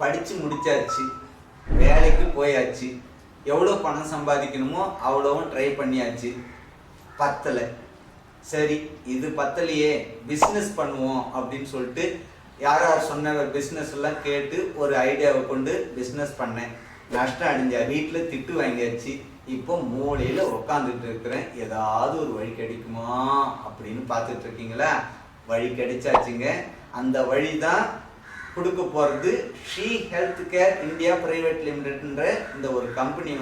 படித்து முடிச்சாச்சு, வேலைக்கு போயாச்சு, எவ்வளோ பணம் சம்பாதிக்கணுமோ அவ்வளோவும் ட்ரை பண்ணியாச்சு, பத்தலை. சரி, இது பத்தலையே, பிஸ்னஸ் பண்ணுவோம் அப்படின்னு சொல்லிட்டு யார் யார் சொன்ன பிஸ்னஸ் எல்லாம் கேட்டு ஒரு ஐடியாவை கொண்டு பிஸ்னஸ் பண்ணேன். நஷ்டம் அடைஞ்ச, வீட்டில் திட்டு வாங்கியாச்சு. இப்போ மூலையில் உட்காந்துட்டு இருக்கிறேன். ஏதாவது ஒரு வழி கிடைக்குமா அப்படின்னு பார்த்துட்டு இருக்கீங்களா? வழி கிடைச்சாச்சுங்க. அந்த வழி தான் கொடுக்க போகிறது she health care India private லிமிடெட்ன்ற இந்த ஒரு கம்பெனி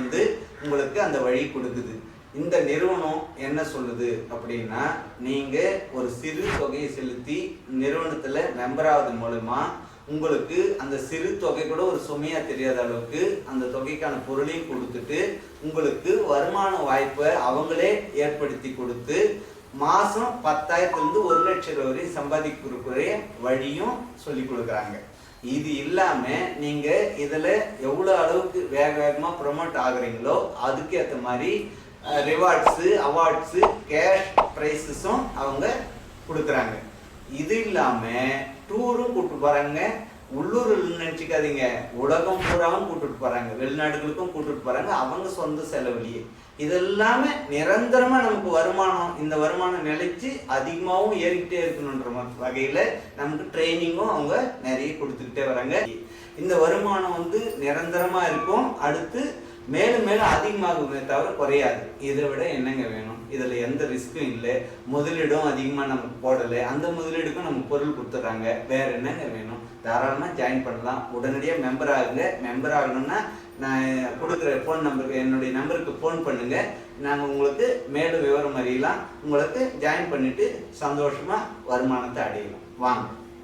உங்களுக்கு அந்த வழி கொடுக்குது. இந்த நிறுவனம் என்ன சொல்லுது அப்படின்னா, நீங்கள் ஒரு சிறு தொகையை செலுத்தி நிறுவனத்தில் மெம்பராவது மூலமா உங்களுக்கு அந்த சிறு தொகை கூட ஒரு சுமையாக தெரியாத அளவுக்கு அந்த தொகைக்கான பொருளையும் கொடுத்துட்டு உங்களுக்கு வருமான வாய்ப்பை அவங்களே ஏற்படுத்தி கொடுத்து மாதம் 10,000 1 லட்சம் ரூபாய் வரை சம்பாதிக்கிற வழியும் சொல்லி கொடுக்குறாங்க. இது இல்லாமல் நீங்கள் இதில் எவ்வளோ அளவுக்கு வேகமாக ப்ரொமோட் ஆகுறீங்களோ அதுக்கேற்ற மாதிரி ரிவார்ட்ஸு, அவார்ட்ஸு, கேஷ் ப்ரைஸஸும் அவங்க கொடுக்குறாங்க. இது இல்லாமல் டூரும் கூப்பிட்டு போகிறாங்க. உள்ளூரில் நினச்சிக்காதீங்க, உலகம் பூராவும் கூப்பிட்டு போகிறாங்க, வெளிநாடுகளுக்கும் கூப்பிட்டு போகிறாங்க, அவங்க சொந்த செலவுலையே. இதெல்லாமே நிரந்தரமாக நமக்கு வருமானம், இந்த வருமானம் நிலைச்சு அதிகமாகவும் ஏறிக்கிட்டே இருக்கணுன்ற வகையில் நமக்கு ட்ரைனிங்கும் அவங்க நிறைய கொடுத்துக்கிட்டே வராங்க. இந்த வருமானம் நிரந்தரமாக இருக்கும். அடுத்து மேலும் மேலும் அதிகமாகுமே தவிர குறையாது. இதை விட என்னங்க வேணும்? இதில் எந்த ரிஸ்க்கும் இல்லை, முதலீடும் அதிகமாக நமக்கு போடலை, அந்த முதலீடுக்கும் நமக்கு பொருள் கொடுத்துட்றாங்க. வேறு என்னங்க வேணும்? தாராளமாக ஜாயின் பண்ணலாம். உடனடியாக மெம்பர் ஆகுங்க. மெம்பர் ஆகணும்னா நான் கொடுக்குற ஃபோன் நம்பருக்கு, என்னுடைய நம்பருக்கு ஃபோன் பண்ணுங்கள். நாங்கள் உங்களுக்கு மேலும் விவரம் அறியலாம். உங்களுக்கு ஜாயின் பண்ணிவிட்டு சந்தோஷமாக வருமானத்தை அடையலாம். வாங்க.